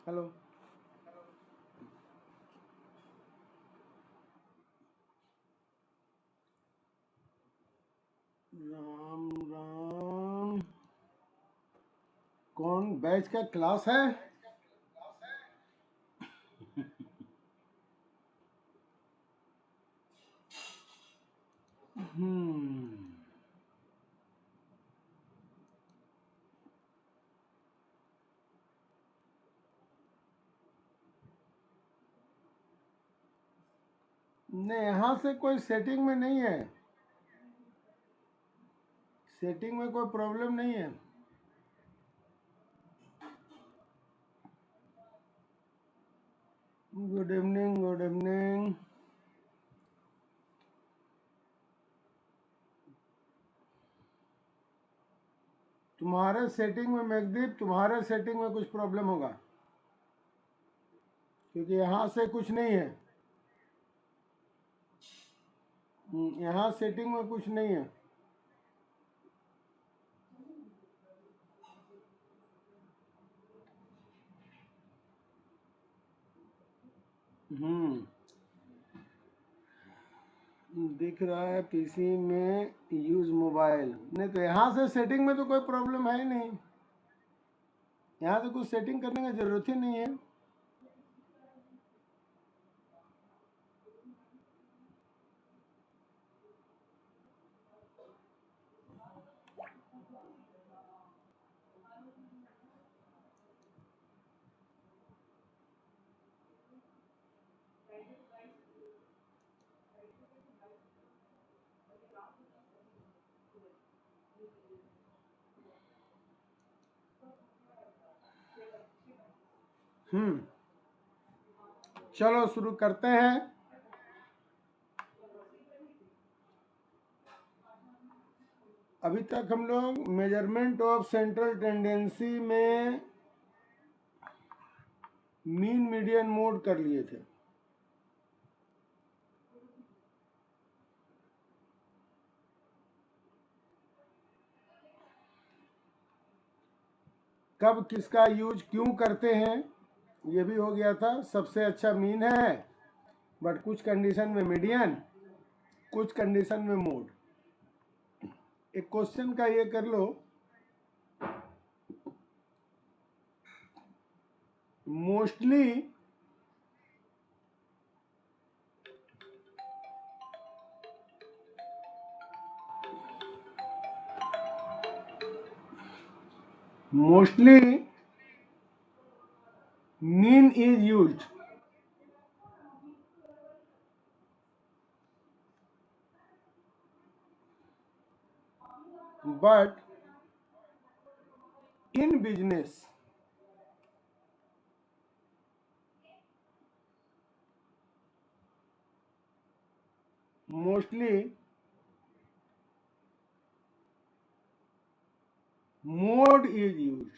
Hello. Ram Ram. कौन batch का class है? नहीं, यहाँ से कोई सेटिंग में नहीं है। सेटिंग में कोई प्रॉब्लम नहीं है। Good evening, good evening. तुम्हारे सेटिंग में मेघदीप, तुम्हारे सेटिंग में कुछ प्रॉब्लम होगा, क्योंकि यहाँ से कुछ नहीं है। यहाँ सेटिंग में कुछ नहीं है। दिख रहा है पीसी में यूज मोबाइल। नहीं तो यहाँ से सेटिंग में तो कोई प्रॉब्लम है ही नहीं। यहाँ से कुछ सेटिंग करने की जरूरत ही नहीं है। चलो शुरू करते हैं। अभी तक हम लोग मेजरमेंट ऑफ सेंट्रल टेंडेंसी में मीन मीडियन मोड कर लिए थे। कब किसका यूज क्यों करते हैं ये भी हो गया था। सबसे अच्छा मीन है, बट कुछ कंडीशन में मीडियन, कुछ कंडीशन में मोड। एक क्वेश्चन का ये कर लो, mostly mean is used but in business mostly mode is used।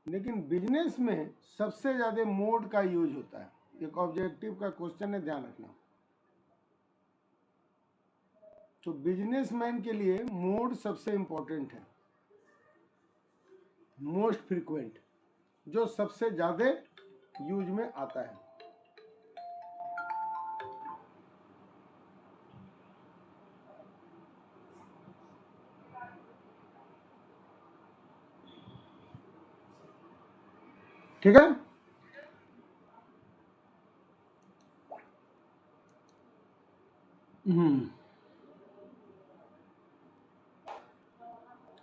लेकिन बिजनेस में सबसे ज्यादा मोड का यूज होता है। एक ऑब्जेक्टिव का क्वेश्चन है, ध्यान रखना। तो बिजनेसमैन के लिए मोड सबसे इंपॉर्टेंट है, मोस्ट फ्रीक्वेंट, जो सबसे ज्यादा यूज में आता है। ठीक है।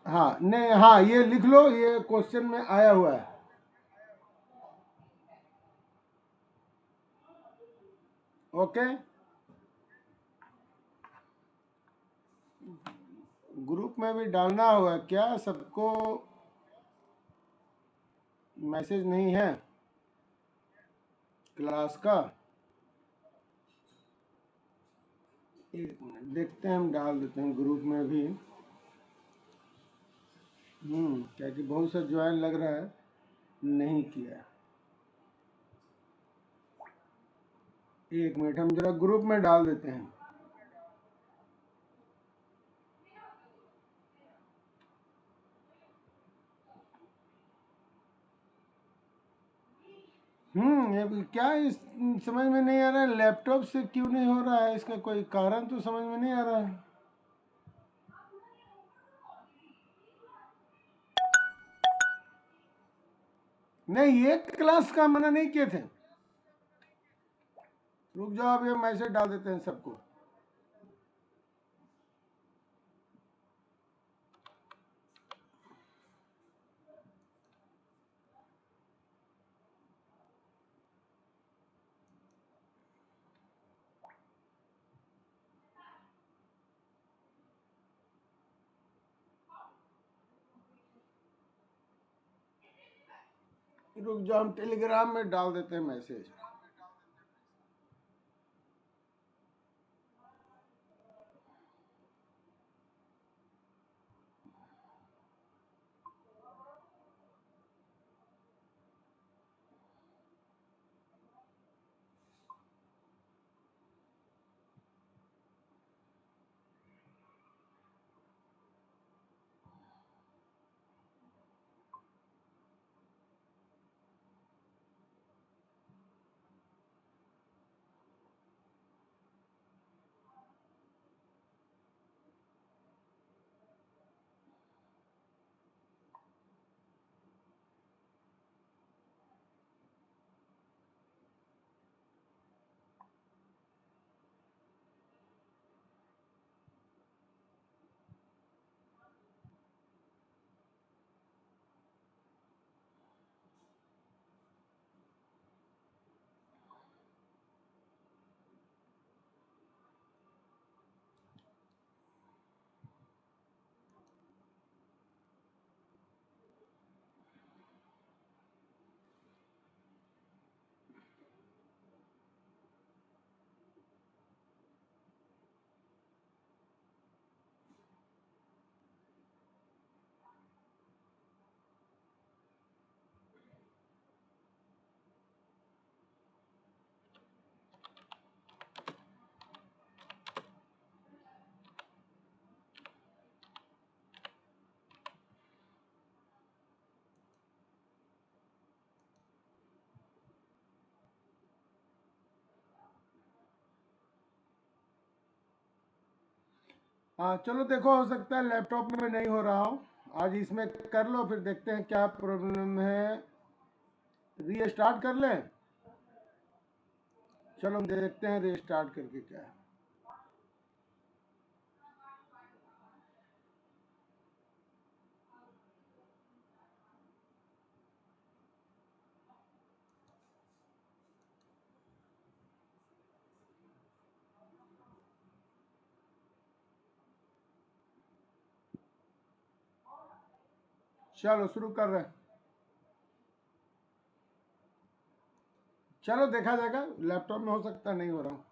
हाँ नहीं, हाँ ये लिख लो, ये क्वेश्चन में आया हुआ है। ओके, ग्रुप में भी डालना होगा क्या? सबको मैसेज नहीं है क्लास का? एक मिनट देखते हैं, हम डाल देते हैं ग्रुप में भी। क्या कि बहुत सा ज्वाइन लग रहा है नहीं किया। एक मिनट, हम जरा ग्रुप में डाल देते हैं। ये क्या इस समझ में नहीं आ रहा है, लैपटॉप से क्यों नहीं हो रहा है, इसका कोई कारण तो समझ में नहीं आ रहा है। नहीं, एक क्लास का मना नहीं किए थे। रुक जाओ, अभी हम मैसेज डाल देते हैं सबको। रुक जाओ, हम टेलीग्राम में डाल देते हैं मैसेज। हाँ चलो, देखो हो सकता है लैपटॉप में नहीं हो रहा हो। आज इसमें कर लो, फिर देखते हैं क्या प्रॉब्लम है। रीस्टार्ट कर लें। चलो हम देखते हैं रीस्टार्ट करके क्या है। चलो शुरू कर रहे हैं। चलो देखा जाएगा, लैपटॉप में हो सकता है नहीं हो रहा हूँ।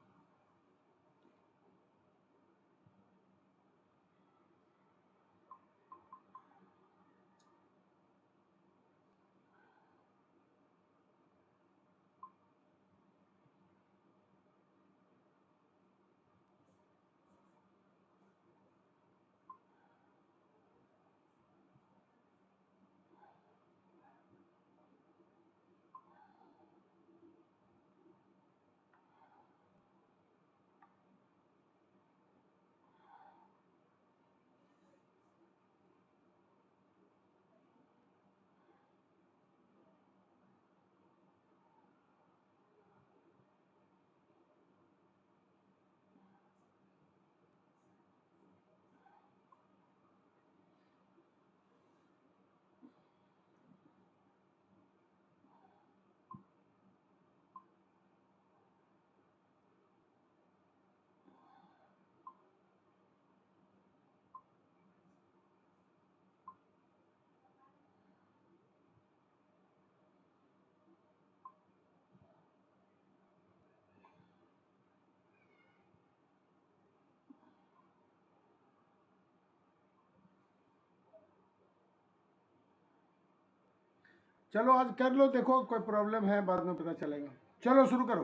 चलो आज कर लो, देखो कोई प्रॉब्लम है बाद में पता चलेगा। चलो शुरू करो,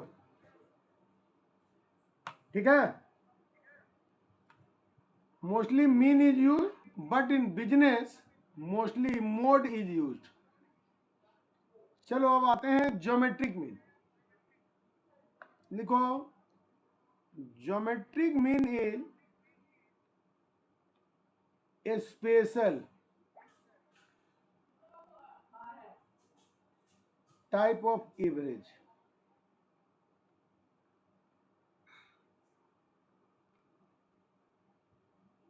ठीक है। Mostly mean is use, but in business mostly mode is use. चलो अब आते हैं ज्योमेट्रिक मीन। लिखो, geometric mean is a special type of average.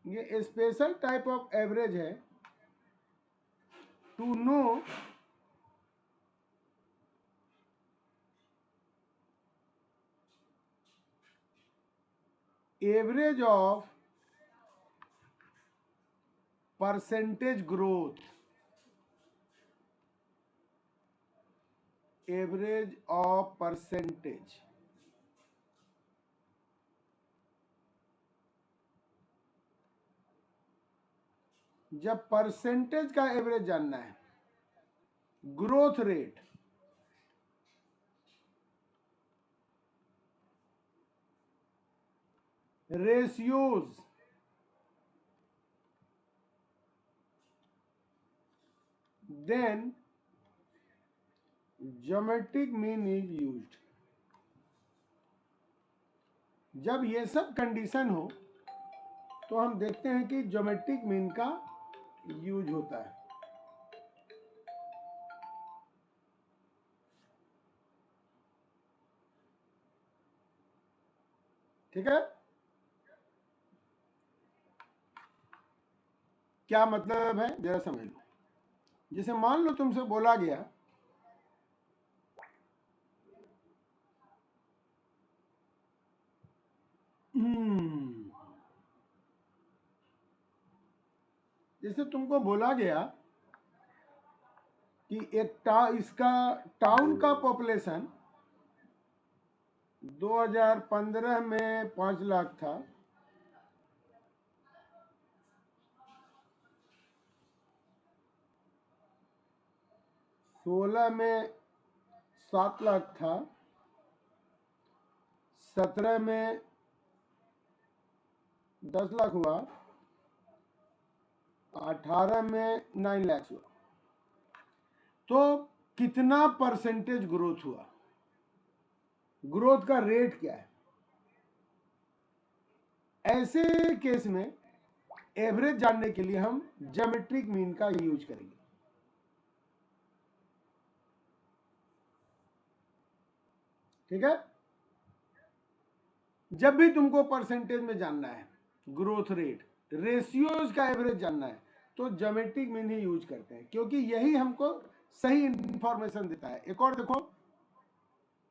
ये स्पेशल टाइप ऑफ एवरेज है to know average of percentage growth, average of percentage. जब percentage का average जानना है, growth rate, ratios, then geometric mean is used. जब ये सब condition हो तो हम देखते हैं कि ज्योमेट्रिक मीन का यूज होता है। ठीक है, क्या मतलब है जरा समझ लो। जैसे मान लो तुमसे बोला गया जैसे तुमको बोला गया कि इसका टाउन का पॉपुलेशन 2015 में 5 लाख था, 16 में 7 लाख था, 17 में 10 लाख हुआ, 18 में 9 लाख हुआ। तो कितना परसेंटेज ग्रोथ हुआ, ग्रोथ का रेट क्या है? ऐसे केस में एवरेज जानने के लिए हम ज्योमेट्रिक मीन का यूज करेंगे। ठीक है, जब भी तुमको परसेंटेज में जानना है, ग्रोथ रेट, रेशियोज का एवरेज जानना है, तो ज्योमेट्रिक मीन ही यूज करते हैं, क्योंकि यही हमको सही इंफॉर्मेशन देता है। एक और देखो,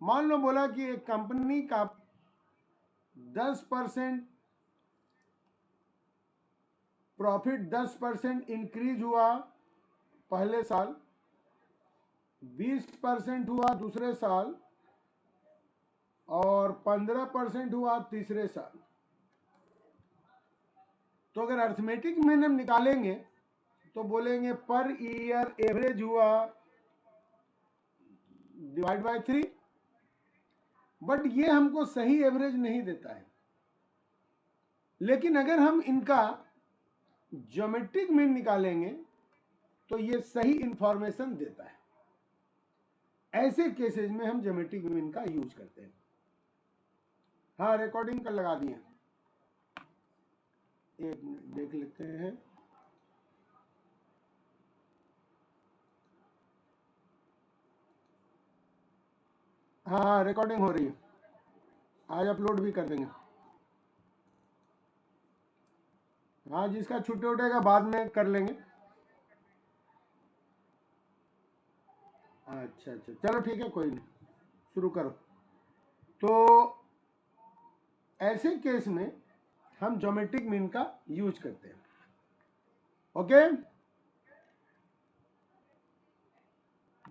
मान लो बोला कि एक कंपनी का 10% प्रॉफिट 10% इंक्रीज हुआ पहले साल, 20% हुआ दूसरे साल, और 15% हुआ तीसरे साल। तो अगर अर्थमेटिक मीन हम निकालेंगे तो बोलेंगे पर ईयर एवरेज हुआ डिवाइड बाय 3, बट ये हमको सही एवरेज नहीं देता है। लेकिन अगर हम इनका ज्योमेट्रिक मीन निकालेंगे तो ये सही इंफॉर्मेशन देता है। ऐसे केसेस में हम ज्योमेट्रिक मीन का यूज करते हैं। हाँ, रिकॉर्डिंग कर लगा दिए, एक मिनट देख लेते हैं। हाँ, रिकॉर्डिंग हो रही है, आज अपलोड भी कर देंगे। हाँ, जिसका छुट्टी उठेगा बाद में कर लेंगे। अच्छा अच्छा, चलो ठीक है, कोई नहीं, शुरू करो। तो ऐसे केस में हम ज्योमेट्रिक मीन का यूज करते हैं। ओके,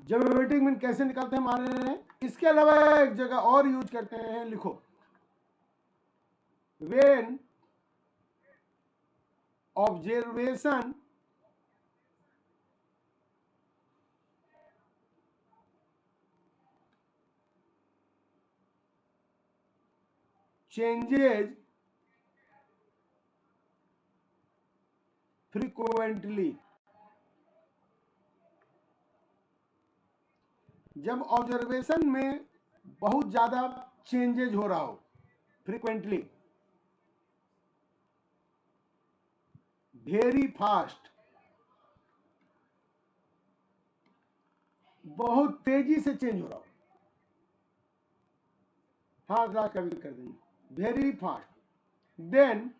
ज्योमेट्रिक मीन कैसे निकालते हैं मान रहे हैं। इसके अलावा एक जगह और यूज करते हैं, लिखो, व्हेन ऑब्जर्वेशन changes frequently, जब ऑब्जर्वेशन में बहुत ज्यादा चेंजेज हो रहा हो, फ्रीक्वेंटली, वेरी फास्ट, बहुत तेजी से चेंज हो रहा हो, हाँ लास्ट का भी कर देंगे, very fast, then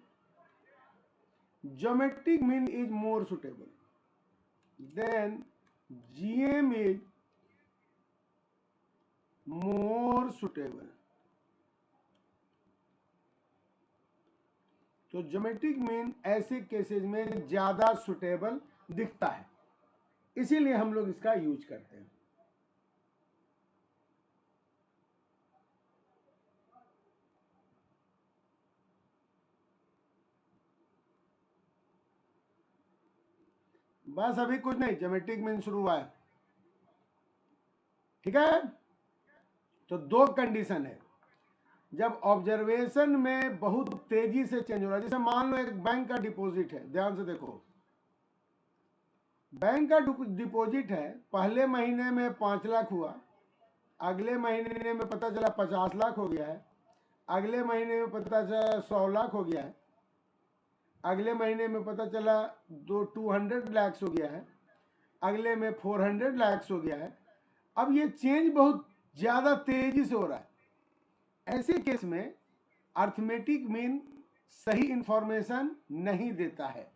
geometric mean is more suitable, then GM is more suitable. तो ज्योमेट्रिक मीन ऐसे केसेस में ज्यादा सुटेबल दिखता है, इसीलिए हम लोग इसका यूज करते हैं। बस अभी कुछ नहीं, ज्योमेट्रिक मीन शुरू हुआ है, ठीक है। तो दो कंडीशन है, जब ऑब्जर्वेशन में बहुत तेजी से चेंज हो रहा है, जैसे मान लो एक बैंक का डिपॉजिट है, ध्यान से देखो, बैंक का डिपॉजिट है, पहले महीने में 5 लाख हुआ, अगले महीने में पता चला 50 लाख हो गया है, अगले महीने में पता चला 100 लाख हो गया है, अगले महीने में पता चला 200 लैक्स हो गया है, अगले में 400 लैक्स हो गया है। अब ये चेंज बहुत ज्यादा तेजी से हो रहा है, ऐसे केस में अर्थमेटिक मीन सही इंफॉर्मेशन नहीं देता है,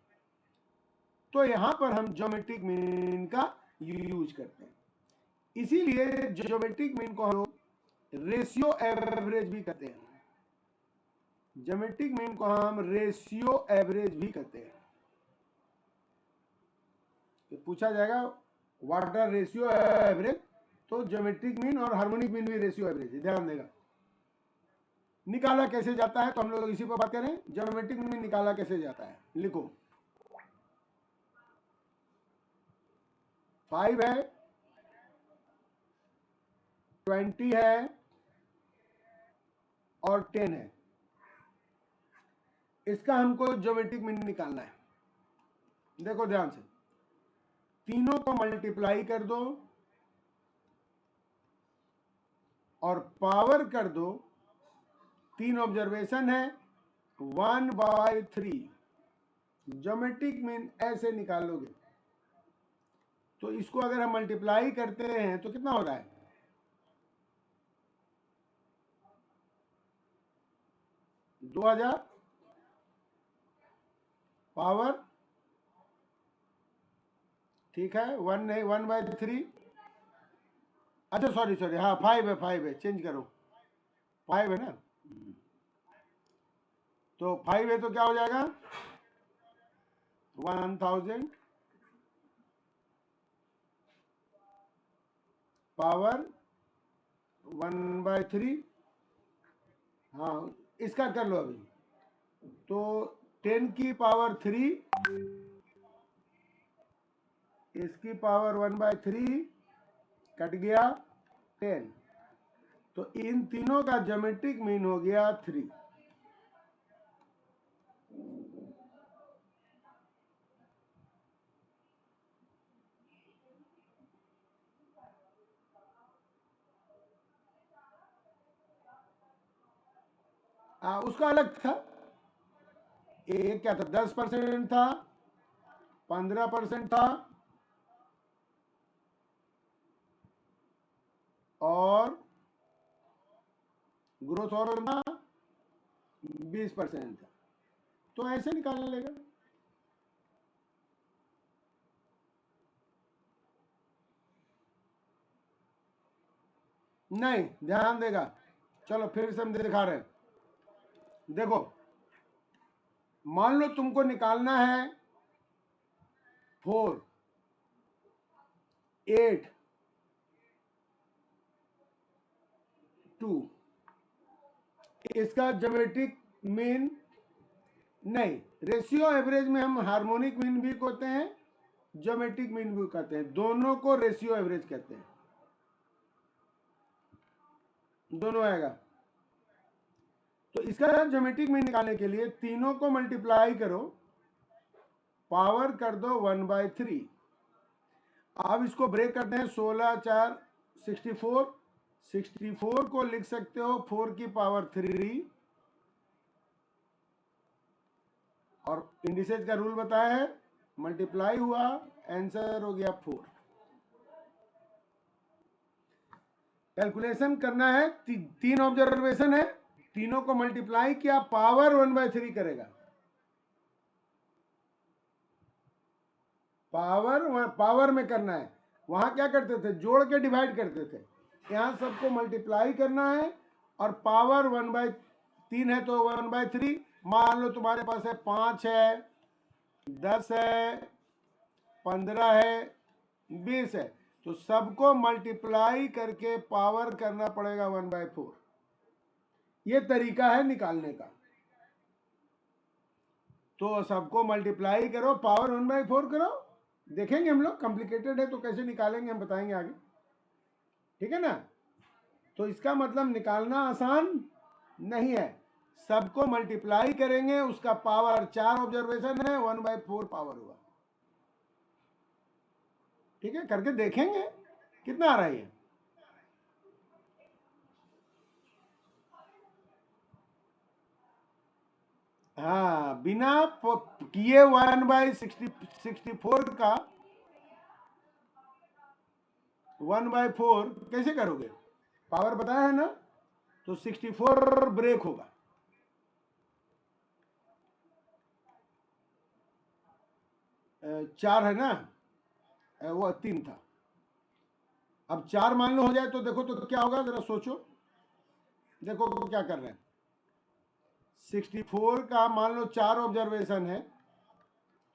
तो यहां पर हम ज्योमेट्रिक मीन का यूज करते हैं। इसीलिए ज्योमेट्रिक मीन को हम रेशियो एवरेज भी कहते हैं, ज्योमेट्रिक मीन को हम रेशियो एवरेज भी कहते हैं। तो पूछा जाएगा व्हाट आर रेशियो एवरेज, तो ज्योमेट्रिक मीन और हार्मोनिक मीन भी रेशियो एवरेज, ध्यान देगा। निकाला कैसे जाता है, तो हम लोग इसी पर बात करें, ज्योमेट्रिक मीन निकाला कैसे जाता है, लिखो 5 है, 20 है और 10 है, इसका हमको ज्योमेट्रिक मीन निकालना है। देखो ध्यान से, तीनों को मल्टीप्लाई कर दो और पावर कर दो, 3 ऑब्जर्वेशन है, 1/3, ज्योमेट्रिक मीन ऐसे निकालोगे। तो इसको अगर हम मल्टीप्लाई करते हैं तो कितना हो रहा है, 2000 पावर, ठीक है, 1 नहीं, 1/3, अच्छा सॉरी, हाँ 5 है, चेंज करो, 5 है ना, तो 5 है तो क्या हो जाएगा, 1000 पावर 1/3, हाँ इसका कर लो अभी, तो 10 की पावर 3, इसकी पावर 1/3, कट गया 10, तो इन तीनों का ज्योमेट्रिक मीन हो गया 3। उसका अलग था, एक क्या था, 10% था, 15% था और ग्रोथ और था 20% था, तो ऐसे निकालने लेगा। नहीं, ध्यान देगा, चलो फिर से हम दिखा रहे हैं, देखो मान लो तुमको निकालना है 4, 8, 2, इसका ज्योमेट्रिक मीन नहीं, रेशियो एवरेज में हम हार्मोनिक मीन भी कहते हैं, ज्योमेट्रिक मीन भी कहते हैं, दोनों को रेशियो एवरेज कहते हैं, दोनों आएगा। तो इसका ज्योमेट्रिक मीन निकालने के लिए तीनों को मल्टीप्लाई करो, पावर कर दो 1/3, अब इसको ब्रेक करते हैं, 16 4 64, 64 को लिख सकते हो 4 की पावर 3, और इंडिसेज का रूल बताया है, मल्टीप्लाई हुआ, आंसर हो गया 4। कैलकुलेशन करना है, 3 ऑब्जर्वेशन है, तीनों को मल्टीप्लाई किया, पावर 1/3 करेगा। पावर में करना है, वहां क्या करते थे, जोड़ के डिवाइड करते थे, यहां सबको मल्टीप्लाई करना है, और पावर 1/3 है तो 1/3। मान लो तुम्हारे पास है 5 है, 10 है, 15 है, 20 है, तो सबको मल्टीप्लाई करके पावर करना पड़ेगा 1/4। ये तरीका है निकालने का। तो सबको मल्टीप्लाई करो, पावर 1/4 करो, देखेंगे हम लोग, कॉम्प्लिकेटेड है तो कैसे निकालेंगे हम बताएंगे आगे, ठीक है ना। तो इसका मतलब निकालना आसान नहीं है, सबको मल्टीप्लाई करेंगे, उसका पावर 4 ऑब्जर्वेशन है, 1/4 पावर हुआ। ठीक है, करके देखेंगे कितना आ रहा है। हाँ, बिना किए 1/64 का 1/4 कैसे करोगे, पावर बताया है ना, तो 64 ब्रेक होगा। चार है ना, वो 3 था, अब 4 मान लो हो जाए तो देखो तो क्या होगा, जरा सोचो, देखो क्या कर रहे हैं। 64 का मान लो 4 ऑब्जर्वेशन है,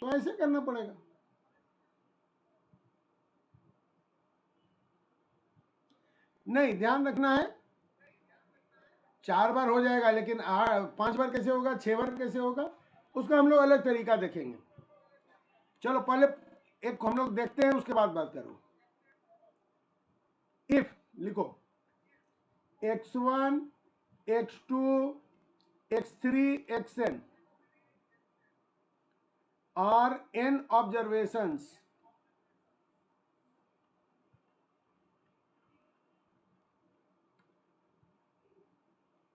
तो ऐसे करना पड़ेगा। नहीं, ध्यान रखना है, 4 बार हो जाएगा, लेकिन 5 बार कैसे होगा, 6 बार कैसे होगा, उसका हम लोग अलग तरीका देखेंगे। चलो पहले एक हम लोग देखते हैं, उसके बाद बात करो। इफ लिखो, x1, x2, x3, xn are n observations,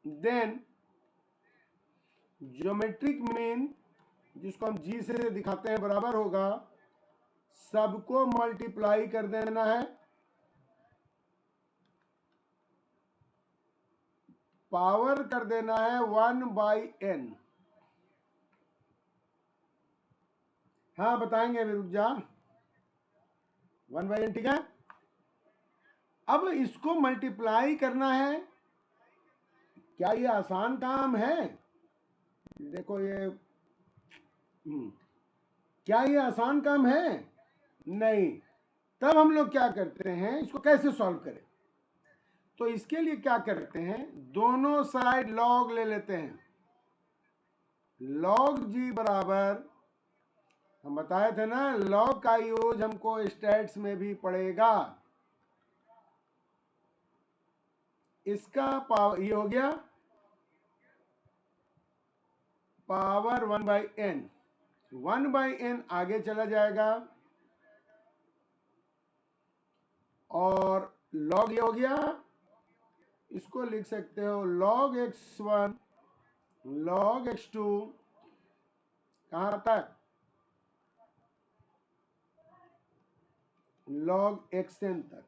then geometric mean, जिसको हम जी से दिखाते हैं, बराबर होगा, सबको मल्टीप्लाई कर देना है, पावर कर देना है 1/n। हाँ बताएंगे, अभी रुक जा, 1/n, ठीक है। अब इसको मल्टीप्लाई करना है, क्या ये आसान काम है, देखो ये क्या ये आसान काम है, नहीं। तब हम लोग क्या करते हैं, इसको कैसे सॉल्व करें, तो इसके लिए क्या करते हैं, दोनों साइड लॉग ले लेते हैं, लॉग जी बराबर, हम बताए थे ना, लॉग का यूज हमको स्टैट्स में भी पड़ेगा। इसका पावर ये हो गया, पावर 1/n, 1/n आगे चला जाएगा, और लॉग ये हो गया, इसको लिख सकते हो log x1, log x2, कहाँ आता है, log xn तक।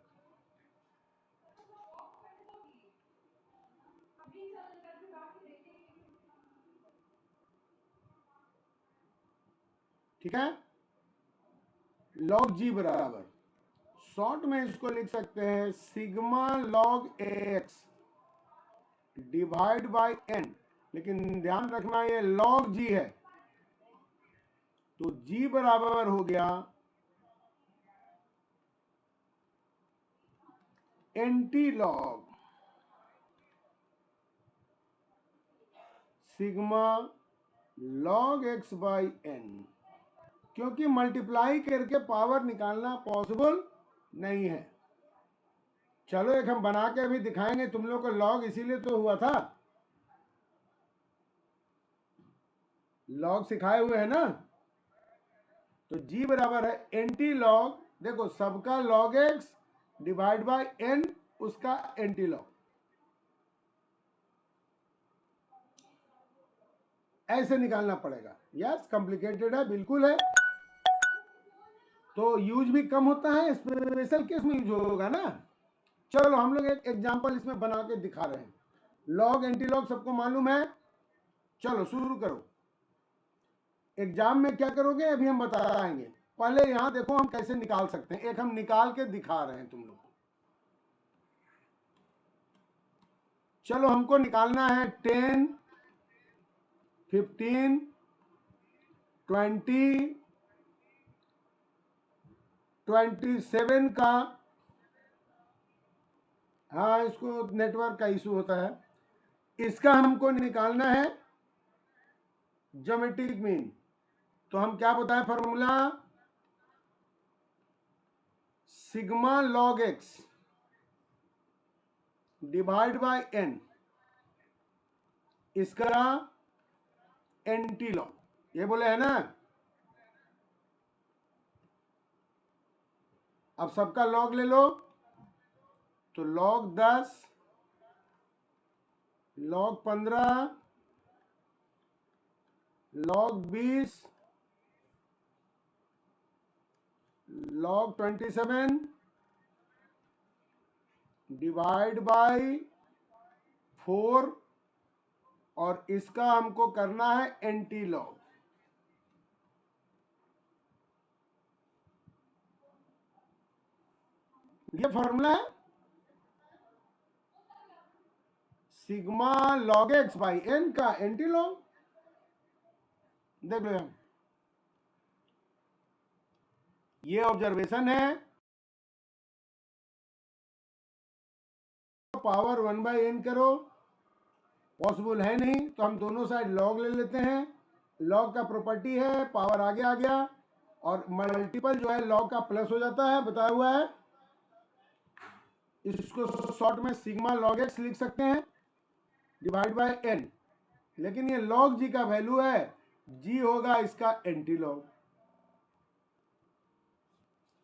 ठीक है, log g बराबर, शॉर्ट में इसको लिख सकते हैं sigma log ax divide by n, लेकिन ध्यान रखना ये log g है, तो g बराबर हो गया anti log sigma log x by n, क्योंकि मल्टीप्लाई करके पावर निकालना पॉसिबल नहीं है। चलो एक हम बना के अभी दिखाएंगे तुम लोग को, लॉग इसीलिए तो हुआ था, लॉग सिखाए हुए है ना, तो g बराबर है एंटी लॉग, देखो सबका log x divide by n उसका एंटी लॉग। ऐसे निकालना पड़ेगा। यस, कॉम्प्लिकेटेड है, बिल्कुल है। तो यूज भी कम होता है, स्पेशल केस में यूज होगा ना। चलो हम लोग एक एग्जांपल इसमें बना के दिखा रहे हैं। लॉग एंटी लॉग सबको मालूम है। चलो शुरू करो। एग्जाम में क्या करोगे अभी हम बताएंगे। पहले यहां देखो हम कैसे निकाल सकते हैं। एक हम निकाल के दिखा रहे हैं तुम लोग को। चलो हमको निकालना है 10, 15, 20, 27 का। हाँ, इसको नेटवर्क का इशू होता है। इसका हमको निकालना है ज्योमेट्रिक मीन। तो हम क्या बताएं formula, sigma log x divide by N, इसका एंटी लॉग। ये बोले है ना। अब सबका लॉग ले लो। तो log 10, log 15, log 20, log 27 divide by 4, और इसका हमको करना है एंटी लॉग। ये फॉर्मूला है sigma log x by N का एंटी लॉग। देख लो हम, ये ऑब्जर्वेशन है। पावर 1/n करो, पॉसिबल है नहीं, तो हम दोनों साइड लॉग ले लेते हैं। लॉग का प्रॉपर्टी है पावर आगे आ गया, और मल्टीपल जो है लॉग का प्लस हो जाता है, बताया हुआ है। इसको शॉर्ट में सिग्मा लॉग एक्स लिख सकते हैं डिवाइड बाय एन। लेकिन ये लॉग जी का वैल्यू है, जी होगा इसका एंटी लॉग।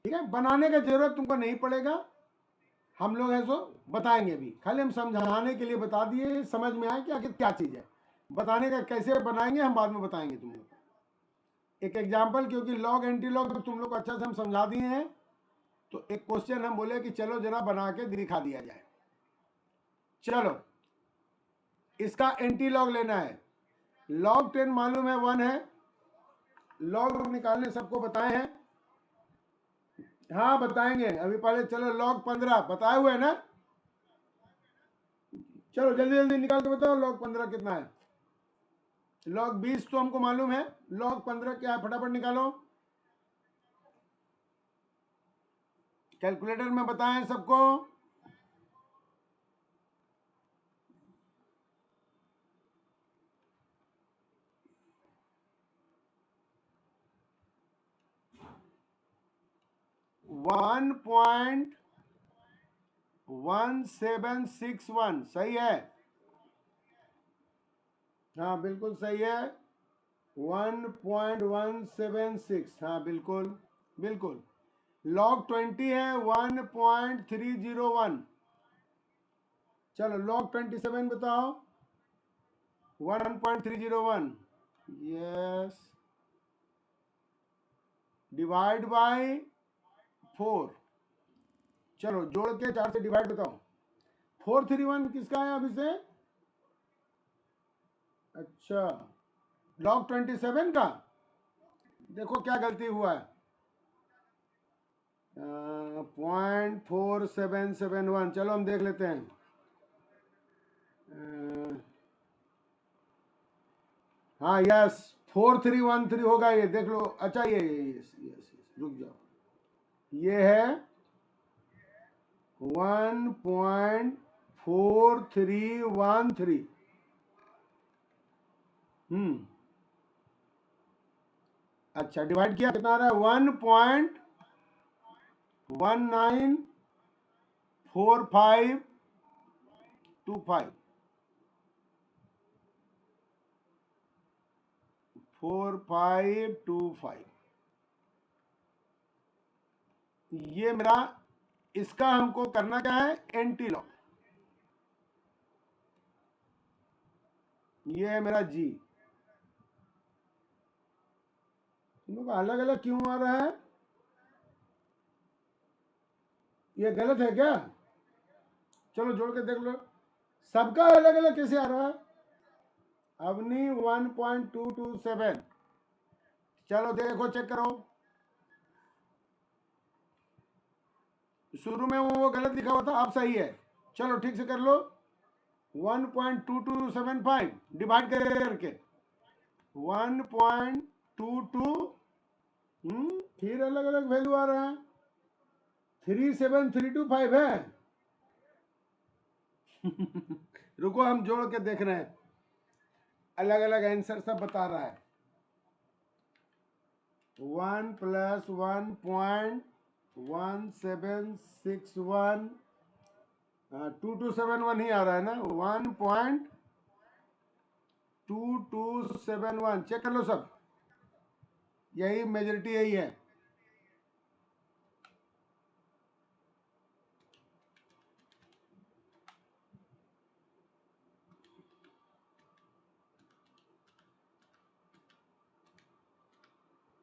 ठीक है, बनाने का जरूरत तुमको नहीं पड़ेगा, हम लोग ऐसो बताएंगे भी, खाली हम समझाने के लिए बता दिए, समझ में आए कि आखिर क्या चीज है। बताने का कैसे बनाएंगे हम बाद में बताएंगे तुम लोग। एक एग्जांपल, क्योंकि लॉग एंटी लॉग तो तुम लोग को अच्छा से हम समझा दिए हैं, तो एक क्वेश्चन हम बोले कि चलो जरा बना के दिखा दिया जाए। चलो, इसका एंटी लॉग लेना है। लॉग 10 मालूम है 1 है। लॉग निकालने सबको बताए हैं। हाँ बताएंगे अभी, पहले चलो लॉग 15 बताए हुए है ना। चलो जल्दी जल्दी निकाल के बताओ लॉग 15 कितना है। लॉग 20 तो हमको मालूम है, लॉग 15 क्या है फटाफट निकालो। कैलकुलेटर में बताएं सबको। वन पॉइंट 1761 सही है। हाँ बिल्कुल सही है, 1.176। हाँ बिल्कुल बिल्कुल। लॉग 20 है 1.301। चलो लॉग 27 बताओ। 1.301। Yes, divide by 4। चलो जोड़ के 4 से डिवाइड बताओ। 431 किसका है अभी से। अच्छा, लॉग 27 का। देखो क्या गलती हुआ है, 0.4771। चलो हम देख लेते हैं। हाँ यस, 4313 होगा ये, देख लो। अच्छा ये यस यस, रुक जाओ, ये है 1.4313। अच्छा, डिवाइड किया कितना आ रहा है, 1.194525। 4525, ये मेरा इसका हमको करना क्या है, एंटी लॉग। ये है मेरा जी। इन का अलग अलग क्यों आ रहा है, ये गलत है क्या? चलो जोड़ के देख लो, सबका अलग अलग कैसे आ रहा है। अवनी 1.227, चलो देखो चेक करो, शुरू में वो गलत लिखा हुआ था, अब सही है। चलो ठीक से कर लो, 1.2275 डिवाइड करके 1.22, फिर अलग अलग वैल्यू आ रहा है, 37325 है। रुको हम जोड़ के देख रहे हैं, अलग अलग आंसर सब बता रहा है। 1 + 1.1761, 2271 ही आ रहा है ना, 1.2271, चेक कर लो सब, यही मेजोरिटी यही है।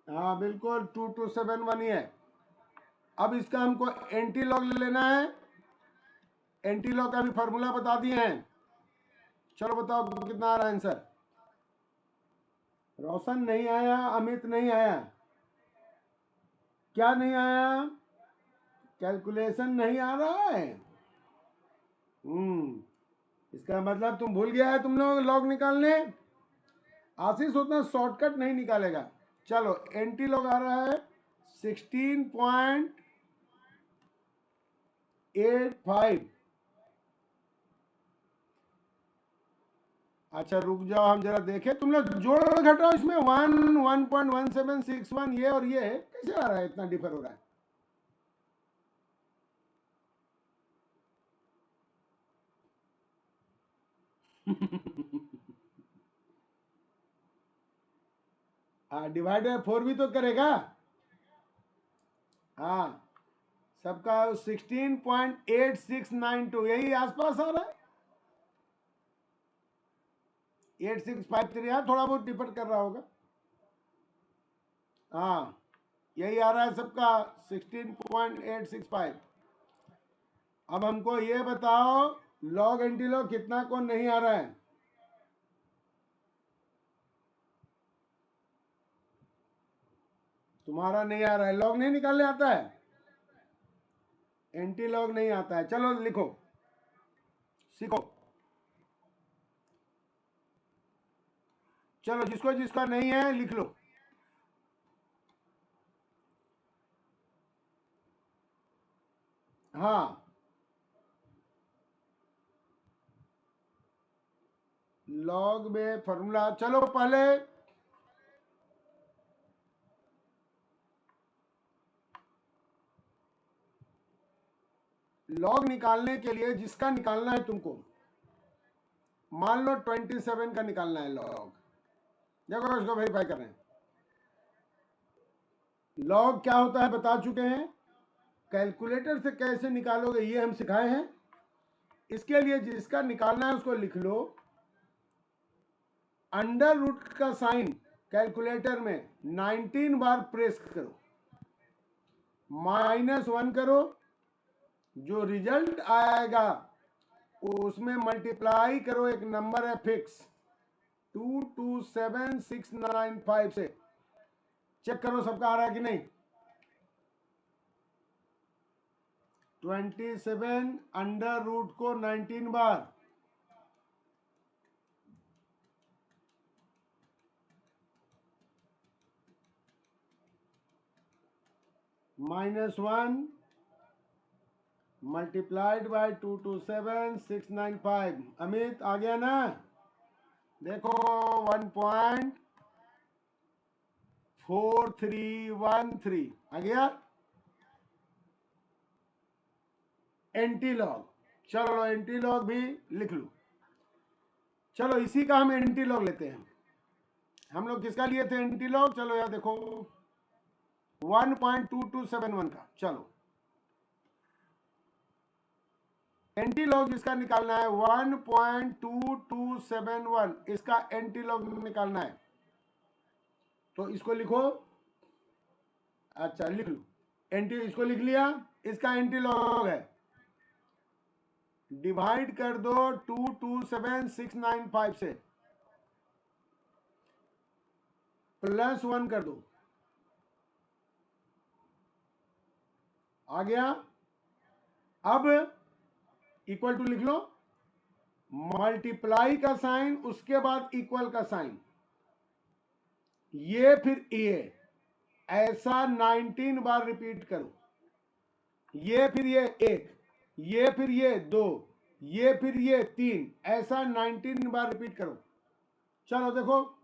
हाँ बिल्कुल 2271 ही है। अब इसका हमको एंटी लॉग लेना है, एंटी लॉग का भी फॉर्मूला बता दिए हैं। चलो बताओ कितना आ रहा है आंसर। रोशन नहीं आया, अमित नहीं आया, क्या नहीं आया, कैलकुलेशन नहीं आ रहा है। इसका मतलब तुम भूल गया है तुम लोग लॉग निकालने। आशीष उतना शॉर्टकट नहीं निकालेगा। चलो एंटी लॉग आ रहा है 16.85। अच्छा रुक जाओ, हम जरा देखें, तुम लोग जोड़ घटाओ इसमें, 1.1761 ये और ये कैसे आ रहा है, इतना डिफर हो रहा है। हाँ डिवाइड बाय 4 भी तो करेगा। हाँ सबका 16.8692 यही आसपास आ रहा है, 8653, हाँ थोड़ा बहुत डिफर कर रहा होगा। हाँ यही आ रहा है सबका 16.865। अब हमको ये बताओ लॉग एंटी लॉग कितना कौन नहीं आ रहा है। तुम्हारा नहीं आ रहा है, लॉग नहीं निकालने आता है, एंटी लॉग नहीं आता है। चलो लिखो, सीखो, चलो जिसको जिसका नहीं है लिख लो। हाँ लॉग में फॉर्मूला, चलो पहले लॉग निकालने के लिए जिसका निकालना है तुमको, मान लो 27 का निकालना है लॉग, देखो इसको वेरीफाई कर रहे हैं। लॉग क्या होता है बता चुके हैं, कैलकुलेटर से कैसे निकालोगे ये हम सिखाए हैं। इसके लिए जिसका निकालना है उसको लिख लो, अंडर रूट का साइन कैलकुलेटर में 19 बार प्रेस करो, -1 करो, जो रिजल्ट आएगा उसमें मल्टीप्लाई करो, एक नंबर है फिक्स 227695 से, चेक करो सबका आ रहा है कि नहीं। 27 अंडर रूट को 19 बार, -1 मल्टीप्लाइड बाय 227695। अमित आ गया ना, देखो 1.4313 आ गया एंटी लॉग। चलो एंटी लॉग भी लिख लो। चलो इसी का हम एंटी लॉग लेते हैं। हम लोग किसका लिए थे एंटी लॉग, चलो यार देखो 1.2271 का। चलो एंटी लॉग इसका निकालना है 1.2271, इसका एंटी लॉग निकालना है। तो इसको लिखो, अच्छा लिख लो, एंटी, इसको लिख लिया, इसका एंटी लॉग है, डिवाइड कर दो 227695 से, प्लस 1 कर दो, आ गया। अब इक्वल टू लिख लो, मल्टीप्लाई का साइन, उसके बाद इक्वल का साइन, ये फिर ये, ऐसा 19 बार रिपीट करो, ये फिर ये 1, ये फिर ये 2, ये फिर ये 3, ऐसा 19 बार रिपीट करो। चलो देखो,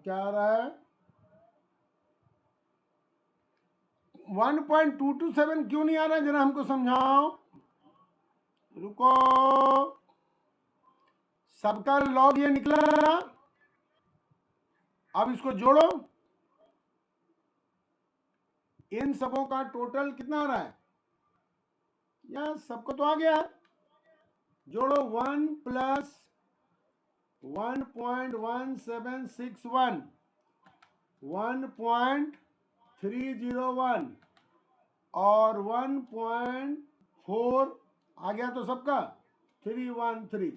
क्या आ रहा है, 1.227 क्यों नहीं आ रहा है, जरा हमको समझाओ। रुको, सबका लॉग ये निकला, अब इसको जोड़ो, इन सबों का टोटल कितना आ रहा है, या सबको तो आ गया, जोड़ो 1 प्लस 1.1761, 1.301 और 1.4 आ गया, तो सबका 313।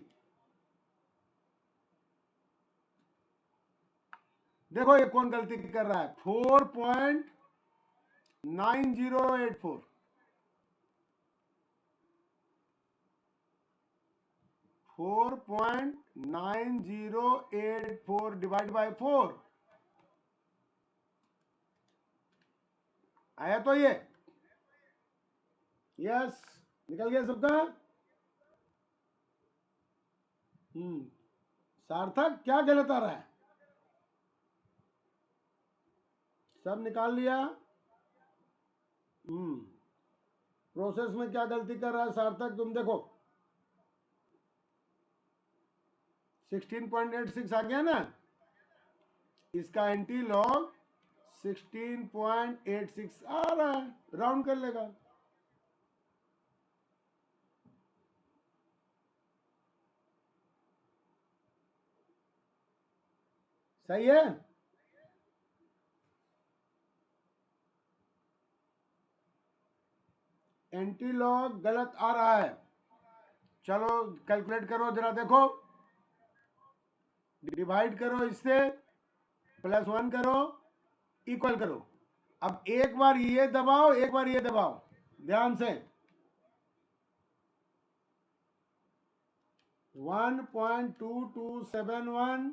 देखो ये कौन गलती कर रहा है, 4.9084, 4.9084 डिवाइड बाय 4 आया, तो ये यस निकल गया सबका। सार्थक क्या गलत आ रहा है, सब निकाल लिया। प्रोसेस में क्या गलती कर रहा है सार्थक, तुम देखो 16.86 आ गया ना, इसका एंटी लॉग 16.86 आ रहा है, राउंड कर लेगा। सही है, एंटी लॉग गलत आ रहा है। चलो कैलकुलेट करो जरा, देखो डिवाइड करो इससे, प्लस 1 करो, इक्वल करो। अब एक बार ये दबाओ, एक बार ये दबाओ, ध्यान से, 1.2271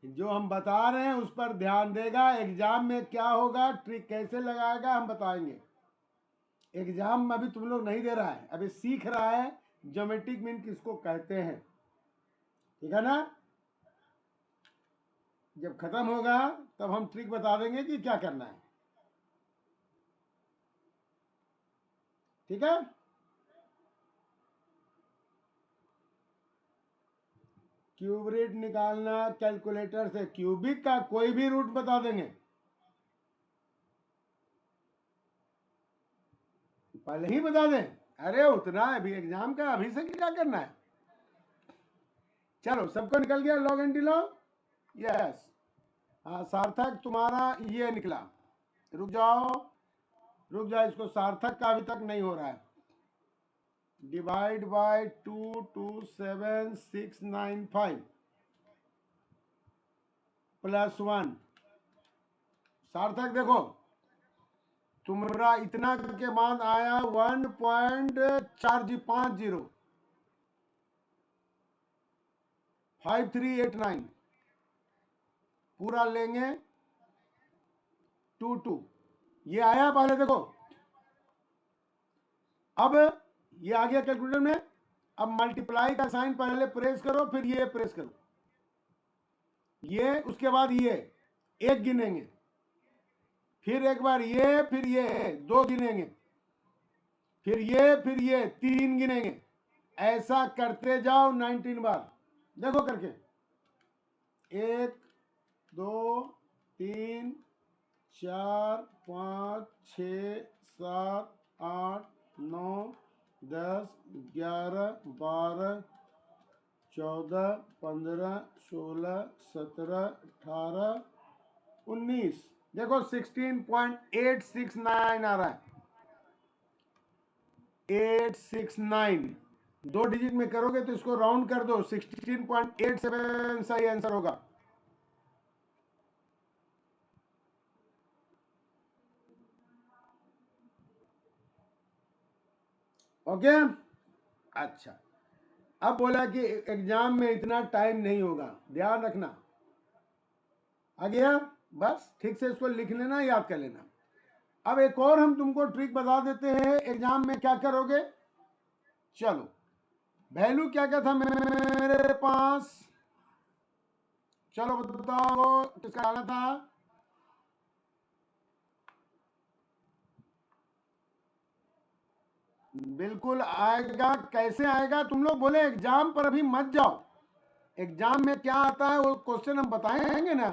जो हम बता रहे हैं उस पर ध्यान देगा, एग्जाम में क्या होगा, ट्रिक कैसे लगाएगा हम बताएंगे। एग्जाम में अभी तुम लोग नहीं दे रहा है, अभी सीख रहा है ज्योमेट्रिक मीन किसको कहते हैं, ठीक है ना। जब खत्म होगा तब हम ट्रिक बता देंगे कि क्या करना है, ठीक है। क्यूब रूट निकालना कैलकुलेटर से, क्यूबिक का कोई भी रूट बता देंगे, पहले ही बता दें, अरे उतना अभी एग्जाम का, अभी से क्या करना है। चलो सबको निकल गया लॉग एंटी लॉग, यस। हाँ सार्थक तुम्हारा ये निकला, रुक जाओ रुक जाओ, इसको सार्थक का अभी तक नहीं हो रहा है, डिवाइड बाय 227695 प्लस 1, सार्थक देखो तुम्हारा इतना के बाद आया 1.4050 5389, पूरा लेंगे 22, ये आया पहले देखो, अब ये आ गया कैलकुलेटर में। अब मल्टीप्लाई का साइन पहले प्रेस करो, फिर ये प्रेस करो, ये उसके बाद ये एक गिनेंगे, फिर एक बार ये, फिर ये दो गिनेंगे, फिर ये तीन गिनेंगे। ऐसा करते जाओ 19 बार। देखो करके, 1 2 3 4 5 6 7 8 9 10 11 12 14 15 16 17 18 19। देखो 16.869 आ रहा है, 869। दो डिजिट में करोगे तो इसको राउंड कर दो, 16.87 सही आंसर होगा। ओके, अच्छा। अब बोला कि एग्जाम में इतना टाइम नहीं होगा, ध्यान रखना। आ गया? बस ठीक से इसको लिख लेना, याद कर लेना। अब एक और हम तुमको ट्रिक बता देते हैं, एग्जाम में क्या करोगे। चलो, वैल्यू क्या क्या था मेरे पास, चलो बताओ किसका डाला था। बिल्कुल आएगा। कैसे आएगा? तुम लोग बोले एग्जाम पर अभी मत जाओ, एग्जाम में क्या आता है वो क्वेश्चन हम बताएंगे ना।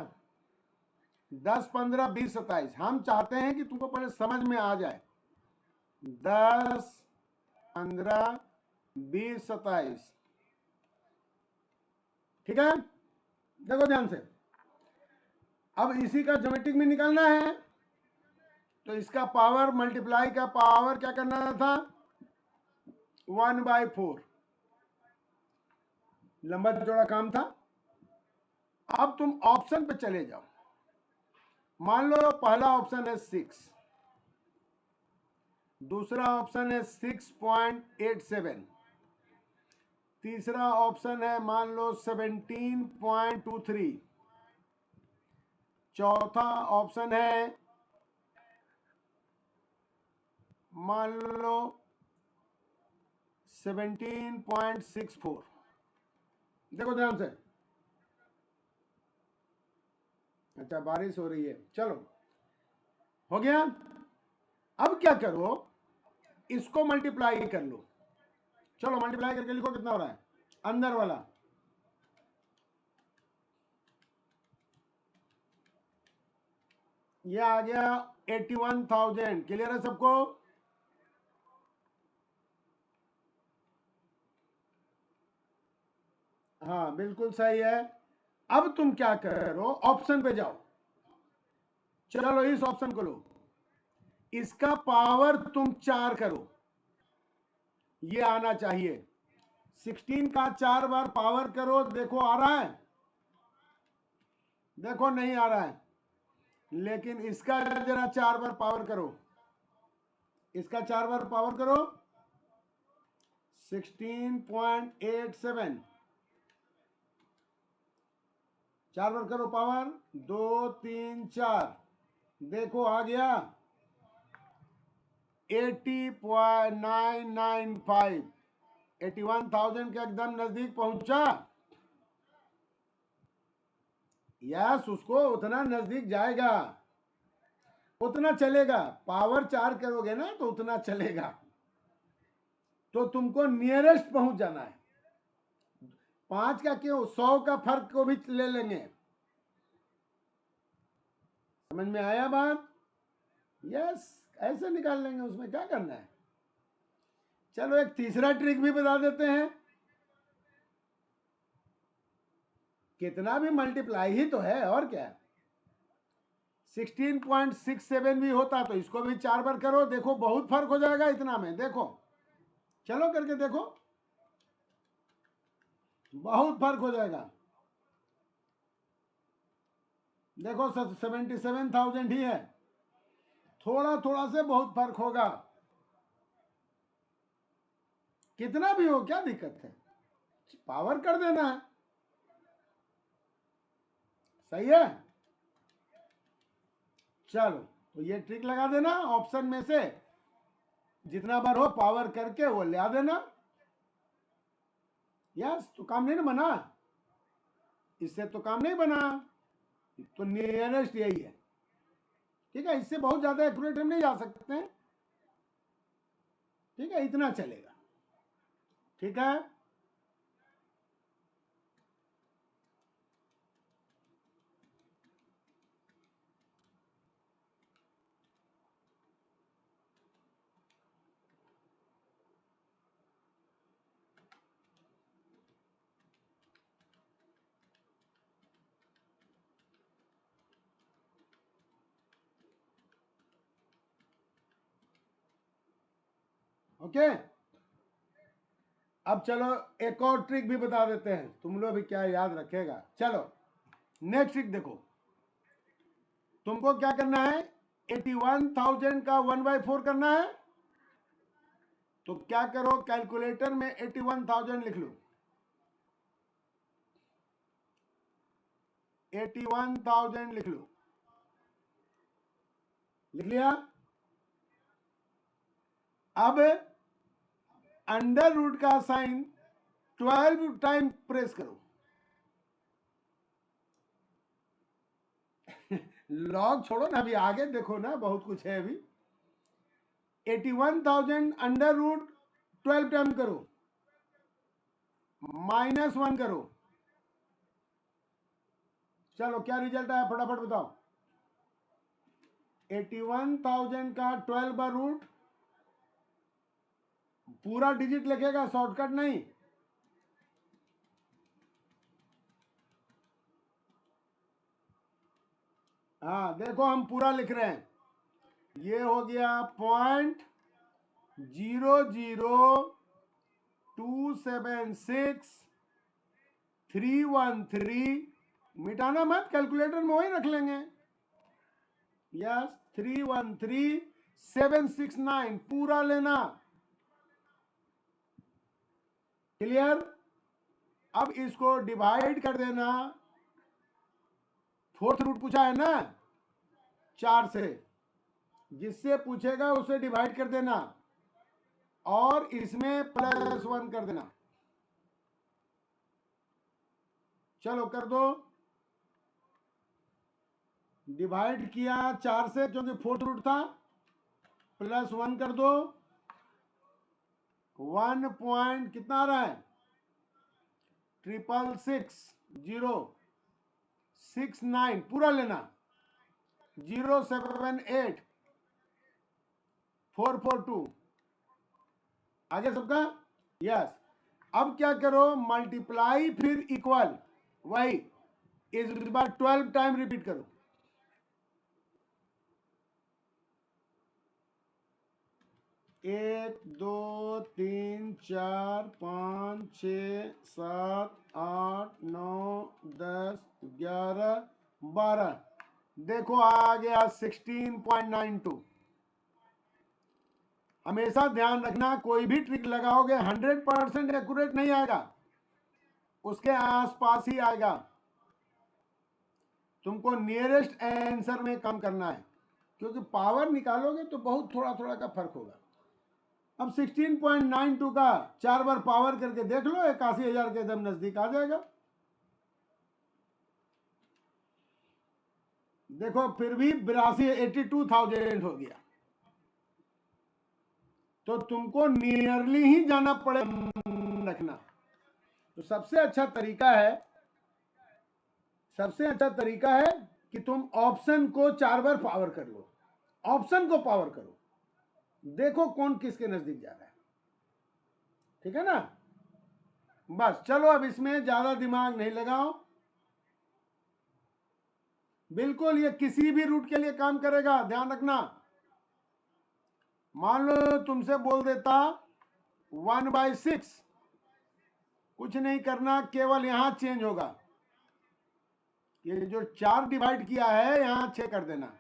10 15 20 27 हम चाहते हैं कि तुमको पहले समझ में आ जाए। 10 15 20 27, ठीक है। देखो ध्यान से, अब इसी का ज्योमेट्रिक में निकालना है, तो इसका पावर मल्टीप्लाई का पावर क्या करना था, 1/4। लंबा चौड़ा काम था। अब तुम ऑप्शन पे चले जाओ। मान लो पहला ऑप्शन है 6, दूसरा ऑप्शन है 6.87, तीसरा ऑप्शन है मान लो 17.23, चौथा ऑप्शन है मान लो 17.64। देखो ध्यान से, अच्छा बारिश हो रही है, चलो हो गया। अब क्या करो, इसको मल्टीप्लाई कर लो। चलो मल्टीप्लाई करके लिखो कितना हो रहा है, अंदर वाला। ये आ गया 81,000। क्लियर है सबको? हाँ बिल्कुल सही है। अब तुम क्या करो, ऑप्शन पे जाओ। चलो इस ऑप्शन को लो, इसका पावर तुम 4 करो, ये आना चाहिए। 16 का 4 बार पावर करो, देखो आ रहा है? देखो नहीं आ रहा है, लेकिन इसका जरा 4 बार पावर करो, इसका 4 बार पावर करो, 16.87। 4 बार करो पावर, 2 3 4, देखो आ गया 80.995। 81,000 के एकदम नजदीक पहुंचा। यस, उसको उतना नजदीक जाएगा, उतना चलेगा। पावर 4 करोगे ना तो उतना चलेगा, तो तुमको नियरेस्ट पहुंच जाना है। 5 का क्यों, 100 का फर्क को भी ले लेंगे। समझ में आया बात? यस, ऐसे निकाल लेंगे, उसमें क्या करना है। चलो एक तीसरा ट्रिक भी बता देते हैं। कितना भी मल्टीप्लाई ही तो है, और क्या। 16.67 भी होता तो इसको भी 4 बार करो, देखो बहुत फर्क हो जाएगा इतना में। देखो चलो करके देखो, बहुत फर्क हो जाएगा। देखो 77,000 ही है, थोड़ा थोड़ा से बहुत फर्क होगा। कितना भी हो, क्या दिक्कत है, पावर कर देना है। सही है। चलो तो ये ट्रिक लगा देना ऑप्शन में से, जितना बार हो पावर करके वो ले देना। यस, तो काम नहीं ना बना, इससे तो काम नहीं बना, तो नियरेस्ट यही है। ठीक है, इससे बहुत ज्यादा एक्यूरेट हम नहीं जा सकते हैं। ठीक है, इतना चलेगा। ठीक है, ओके। अब चलो एक और ट्रिक भी बता देते हैं, तुम लोग भी क्या याद रखेगा। चलो नेक्स्ट ट्रिक देखो, तुमको क्या करना है, 81,000 का 1/4 करना है। तो क्या करो, कैलकुलेटर में 81,000 लिख लो। 81,000 लिख लो, लिख लिया। अब अंडर रूट का साइन 12 टाइम प्रेस करो। लॉग छोड़ो ना, अभी आगे देखो ना, बहुत कुछ है अभी। 81,000 अंडर रूट 12 टाइम करो, -1 करो। चलो क्या रिजल्ट आया फटाफट बताओ। 81,000 का 12/रूट, पूरा डिजिट लिखेगा, शॉर्टकट नहीं। हाँ देखो, हम पूरा लिख रहे हैं। ये हो गया 0.0276313। मिटाना मत, कैलकुलेटर में वही रख लेंगे। यस, 313,769 पूरा लेना। क्लियर। अब इसको डिवाइड कर देना, फोर्थ रूट पूछा है ना 4 से, जिससे पूछेगा उसे डिवाइड कर देना और इसमें +1 कर देना। चलो कर दो, डिवाइड किया 4 से क्योंकि फोर्थ रूट था, +1 कर दो। 1 पॉइंट कितना आ रहा है, 666,069 पूरा लेना। 078,442 आगे सबका। यस, अब क्या करो, मल्टीप्लाई फिर इक्वल, वही इस बार 12 टाइम रिपीट करो। 1 2 3 4 5 6 7 8 9 10 11 12, देखो आ गया 16.92। हमेशा ध्यान रखना, कोई भी ट्रिक लगाओगे 100% एक्यूरेट नहीं आएगा, उसके आसपास ही आएगा। तुमको नियरेस्ट आंसर में कम करना है, क्योंकि पावर निकालोगे तो बहुत थोड़ा थोड़ा का फर्क होगा। अब 16.92 का 4 बार पावर करके देख लो, 81,000 के एकदम नजदीक आ जाएगा। देखो फिर भी 82,000 हो गया, तो तुमको नियरली ही जाना पड़े रखना। तो सबसे अच्छा तरीका है कि तुम ऑप्शन को 4 बार पावर कर लो, ऑप्शन को पावर करो, देखो कौन किसके नजदीक जा रहा है। ठीक है ना। बस चलो, अब इसमें ज्यादा दिमाग नहीं लगाओ, बिल्कुल ये किसी भी रूट के लिए काम करेगा, ध्यान रखना। मान लो तुमसे बोल देता 1/6, कुछ नहीं करना, केवल यहां चेंज होगा, ये जो 4 डिवाइड किया है यहां 6 कर देना,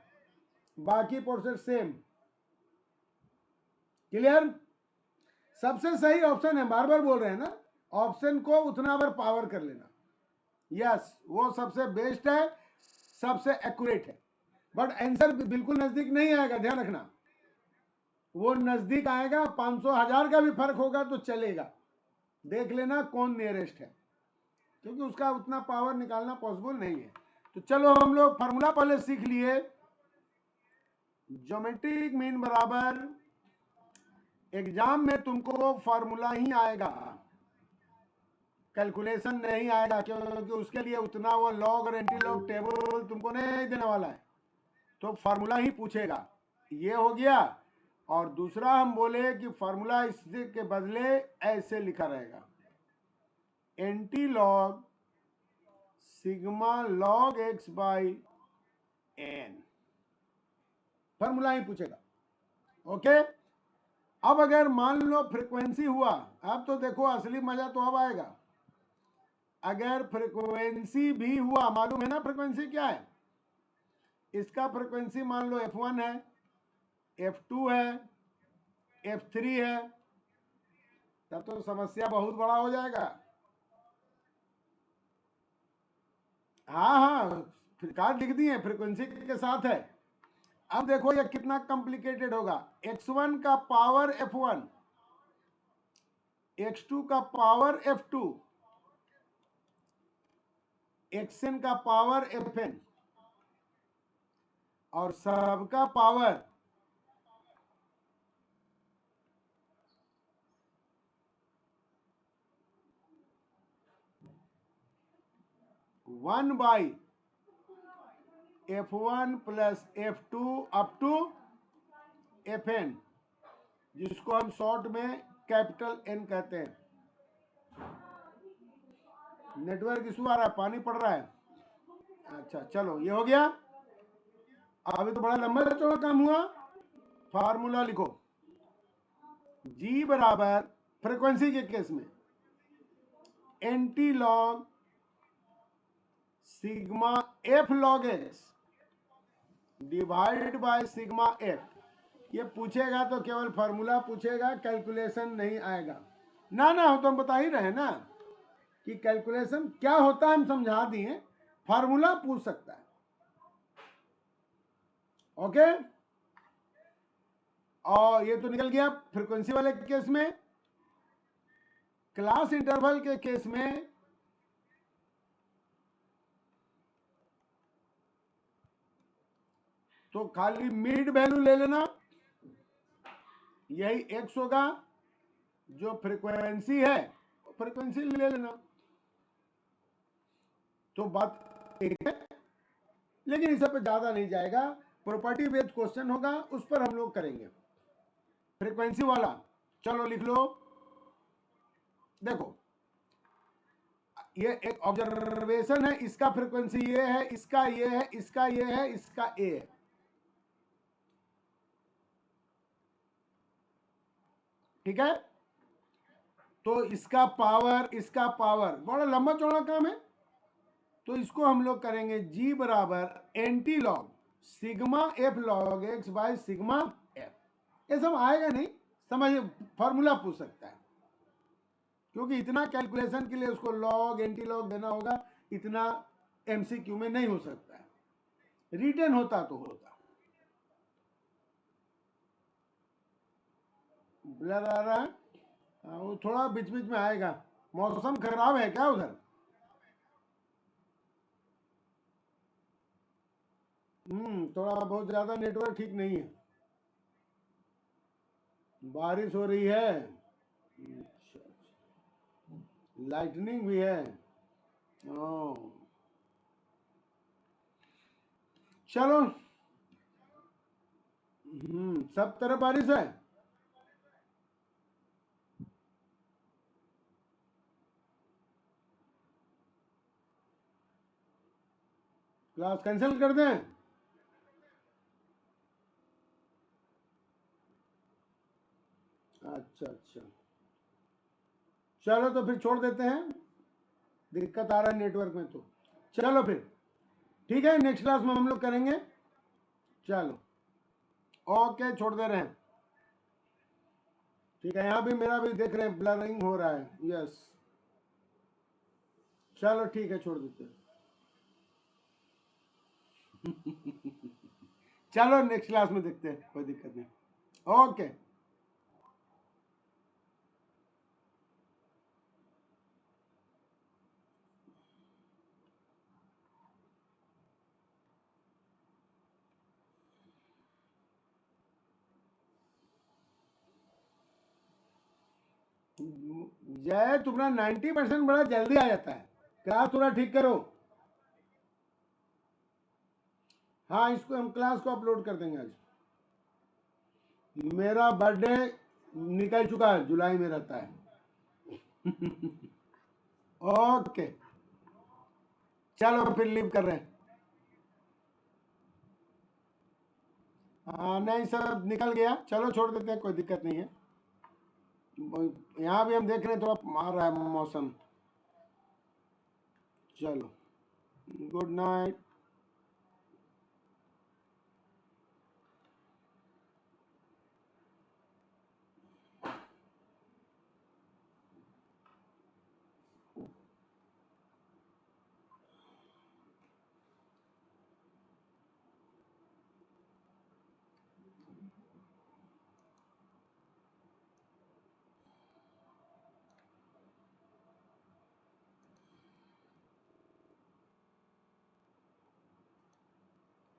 बाकी प्रोसेस सेम। क्लियर। सबसे सही ऑप्शन है, बार बार बोल रहे हैं ना, ऑप्शन को उतना बार पावर कर लेना। यस, वो सबसे बेस्ट है, सबसे एक्यूरेट है, बट आंसर बिल्कुल नजदीक नहीं आएगा, ध्यान रखना। वो नजदीक आएगा, 500 1000 का भी फर्क होगा तो चलेगा, देख लेना कौन नियरेस्ट है, क्योंकि उसका उतना पावर निकालना पॉसिबल नहीं है। तो चलो हम लोग फार्मूला पहले सीख लिए। ज्योमेट्रिक मीन बराबर, एग्जाम में तुमको फार्मूला ही आएगा, कैलकुलेशन नहीं आएगा, क्योंकि उसके लिए उतना वो लॉग और एंटी लॉग टेबल तुमको नहीं देने वाला है, तो फार्मूला ही पूछेगा। ये हो गया। और दूसरा हम बोले कि फार्मूला इसके के बदले ऐसे लिखा रहेगा, anti log sigma log x by N, formula ही पूछेगा। ओके, अब अगर मान लो फ्रीक्वेंसी हुआ, अब तो देखो असली मजा तो अब आएगा। अगर फ्रीक्वेंसी भी हुआ, मालूम है ना फ्रीक्वेंसी क्या है, इसका फ्रीक्वेंसी मान लो F1 है, F2 है, F3 है, तब तो समस्या बहुत बड़ा हो जाएगा। हाँ हाँ, कार्ड लिख दिए, फ्रीक्वेंसी के साथ है। अब देखो ये कितना कॉम्प्लिकेटेड होगा, x1 का पावर F1, x2 का पावर F2, xn का पावर Fn, और सबका power one by F1 plus F2 up to Fn, जिसको हम शॉर्ट में कैपिटल N कहते हैं। नेटवर्क इशू आ रहा है, पानी पड़ रहा है। अच्छा चलो, ये हो गया। अभी तो बड़ा लंबा चौड़ा काम हुआ। फार्मूला लिखो, G बराबर फ्रीक्वेंसी के केस में anti log sigma F log x divide by sigma F। ये पूछेगा तो केवल फार्मूला पूछेगा, कैलकुलेशन नहीं आएगा। ना ना, हो तो हम बता ही रहे ना कि कैलकुलेशन क्या होता है, हम समझा दिए, फार्मूला पूछ सकता है। ओके, और ये तो निकल गया फ्रीक्वेंसी वाले केस में। क्लास इंटरवल के केस में तो खाली मिड वैल्यू ले लेना, यही x होगा, जो फ्रीक्वेंसी है फ्रीक्वेंसी ले लेना, तो बात एक है। लेकिन इस पे ज्यादा नहीं जाएगा, प्रॉपर्टी बेस्ड क्वेश्चन होगा, उस पर हम लोग करेंगे फ्रीक्वेंसी वाला। चलो लिख लो, देखो ये एक ऑब्जर्वेशन है, इसका फ्रीक्वेंसी ये है, इसका ये है, इसका ये है, इसका ए है। ठीक है, तो इसका पावर बड़ा लंबा चौड़ा काम है, तो इसको हम लोग करेंगे G बराबर anti log sigma F log x by sigma F। ये सब आएगा नहीं, समझ, फॉर्मूला पूछ सकता है, क्योंकि इतना कैलकुलेशन के लिए उसको लॉग एंटी लॉग देना होगा, इतना MCQ में नहीं हो सकता है, रिटर्न होता तो होता। ब्लर आ रहा है, वो थोड़ा बीच बीच में आएगा, मौसम खराब है क्या उधर? थोड़ा बहुत ज्यादा नेटवर्क ठीक नहीं है, बारिश हो रही है, अच्छा, लाइटनिंग भी है। ओ, चलो, सब तरफ बारिश है। क्लास कैंसिल कर दें? अच्छा अच्छा, चलो तो फिर छोड़ देते हैं, दिक्कत आ रहा है नेटवर्क में, तो चलो फिर ठीक है, नेक्स्ट क्लास में हम लोग करेंगे। चलो ओके, छोड़ दे रहे हैं। ठीक है, यहाँ भी मेरा भी देख रहे हैं ब्लरिंग हो रहा है, यस। चलो ठीक है, छोड़ देते हैं। चलो नेक्स्ट क्लास में देखते हैं, कोई दिक्कत नहीं। ओके। जय, तुम्हारा 90% बड़ा जल्दी आ जाता है। क्लास थोड़ा ठीक करो। हाँ, इसको हम क्लास को अपलोड कर देंगे आज। मेरा बर्थडे निकल चुका है, जुलाई में रहता है। ओके, चलो फिर लीव कर रहे हैं। हाँ नहीं सर, निकल गया, चलो छोड़ देते हैं, कोई दिक्कत नहीं है। यहाँ भी हम देख रहे हैं थोड़ा मार रहा है मौसम। चलो, गुड नाइट।